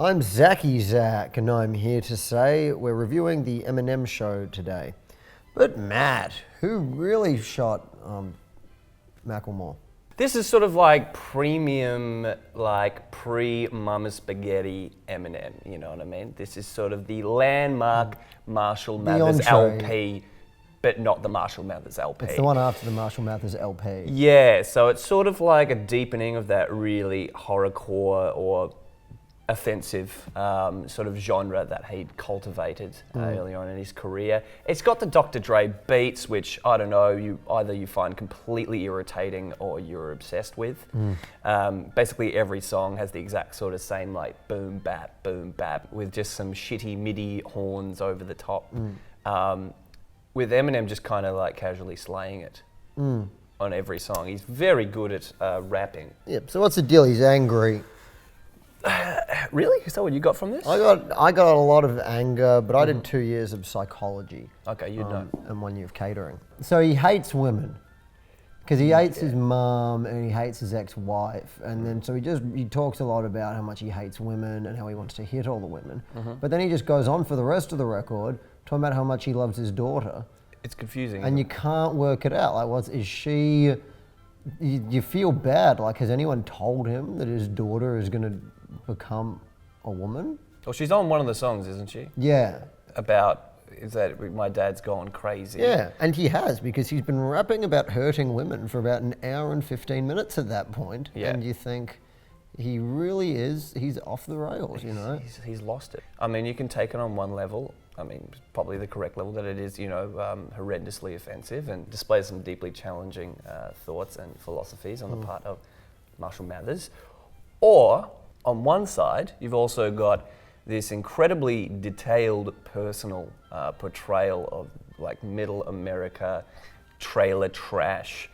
I'm Zac, and I'm here to say we're reviewing the Eminem Show today. But Matt, who really shot Macklemore? This is sort of like premium, like pre-Mama Spaghetti Eminem, you know what I mean? This is sort of the landmark Marshall Mathers LP, but not the Marshall Mathers LP. It's the one after the Marshall Mathers LP. Yeah, so it's sort of like a deepening of that really horrorcore or offensive sort of genre that he'd cultivated early on in his career. It's got the Dr. Dre beats, which I don't know, either you find completely irritating or you're obsessed with. Basically every song has the exact sort of same like boom bap with just some shitty MIDI horns over the top. With Eminem just kind of like casually slaying it on every song. He's very good at rapping. Yep. So what's the deal? He's angry. Really? Is that what you got from this? I got a lot of anger, but I did 2 years of psychology. Okay, you know. And 1 year of catering. So he hates women because he hates his mum and he hates his ex-wife, and then so he talks a lot about how much he hates women and how he wants to hit all the women. But then he just goes on for the rest of the record talking about how much he loves his daughter. It's confusing. And you can't work it out. Like, is she? You feel bad. Like, has anyone told him that his daughter is going to become a woman? Well, she's on one of the songs, isn't she? Yeah. Is that my dad's gone crazy? Yeah, and he has, because he's been rapping about hurting women for about an hour and 15 minutes at that point. Yeah. And you think he really is, he's off the rails, you know? He's lost it. I mean, you can take it on one level. I mean, probably the correct level, that it is, horrendously offensive and displays some deeply challenging thoughts and philosophies on the part of Marshall Mathers. Or, on one side, you've also got this incredibly detailed personal portrayal of like middle America trailer trash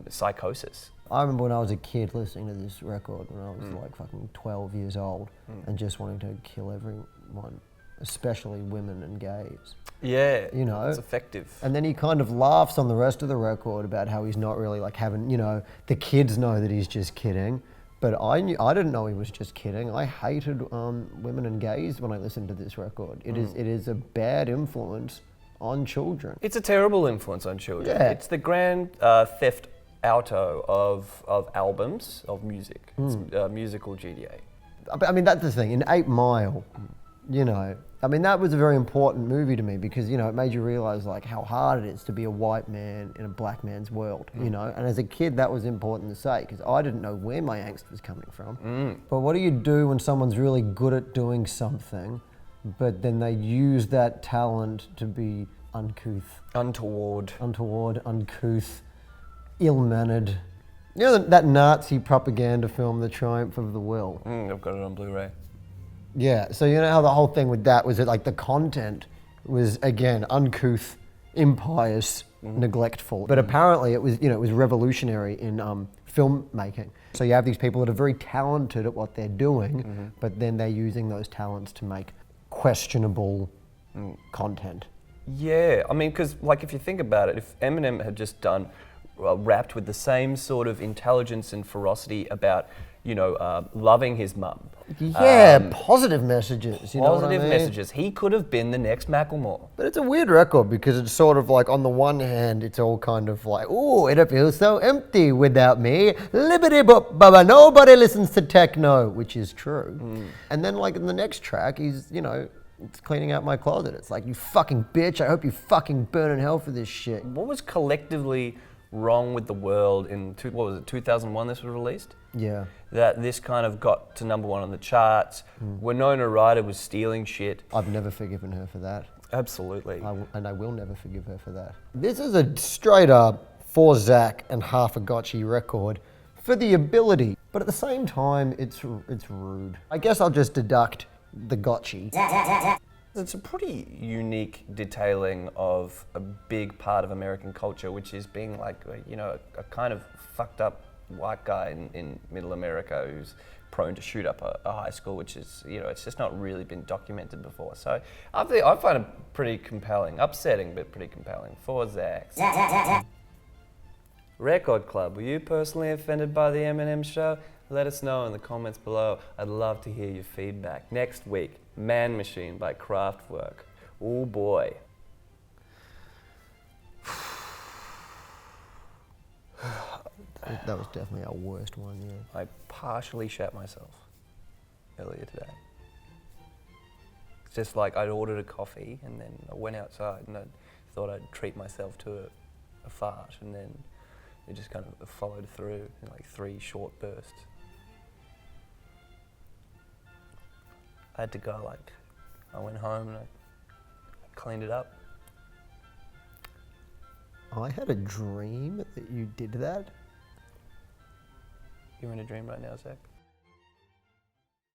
psychosis. I remember when I was a kid listening to this record when I was like fucking 12 years old and just wanting to kill everyone, especially women and gays. Yeah, you know, it's effective. And then he kind of laughs on the rest of the record about how he's not really like having, the kids know that he's just kidding. But I didn't know he was just kidding. I hated women and gays when I listened to this record. It is a bad influence on children. It's a terrible influence on children. Yeah. It's the grand theft auto of albums, of music. It's musical GDA. I mean, that's the thing. In 8 Mile, that was a very important movie to me because, it made you realize like how hard it is to be a white man in a black man's world, And as a kid, that was important to say because I didn't know where my angst was coming from. But what do you do when someone's really good at doing something, but then they use that talent to be uncouth? Untoward, uncouth, ill-mannered. That Nazi propaganda film, The Triumph of the Will? I've got it on Blu-ray. Yeah, so you know how the whole thing with that was that like the content was again uncouth, impious, neglectful. But apparently it was it was revolutionary in filmmaking. So you have these people that are very talented at what they're doing, but then they're using those talents to make questionable content. Yeah, I mean, because like if you think about it, if Eminem had just done rapped with the same sort of intelligence and ferocity about loving his mum. Yeah, positive messages. Positive messages. He could have been the next Macklemore. But it's a weird record because it's sort of like, on the one hand, it's all kind of like, ooh, it feels so empty without me. Libbity bop baba, nobody listens to techno, which is true. And then like in the next track, he's, it's cleaning out my closet. It's like, you fucking bitch, I hope you fucking burn in hell for this shit. What was collectively wrong with the world in 2001 this was released? Yeah. That this kind of got to #1 on the charts. Winona Ryder was stealing shit. I've never forgiven her for that. Absolutely. And I will never forgive her for that. This is a straight up for Zac and half a Gotchy record for the ability, but at the same time, it's rude. I guess I'll just deduct the Gotchy. It's a pretty unique detailing of a big part of American culture, which is being like, a kind of fucked up white guy in middle America who's prone to shoot up a high school, which is, it's just not really been documented before. So I find it pretty compelling, upsetting, but pretty compelling for Zac. Record Club, were you personally offended by the Eminem Show? Let us know in the comments below. I'd love to hear your feedback. Next week, Man Machine by Kraftwerk. Oh boy. That was definitely our worst one, yeah. I partially shat myself earlier today. It's just like I'd ordered a coffee and then I went outside and I thought I'd treat myself to a fart, and then it just kind of followed through in like 3 short bursts. I had to go, like, I went home and I cleaned it up. I had a dream that you did that. You're in a dream right now, Zach?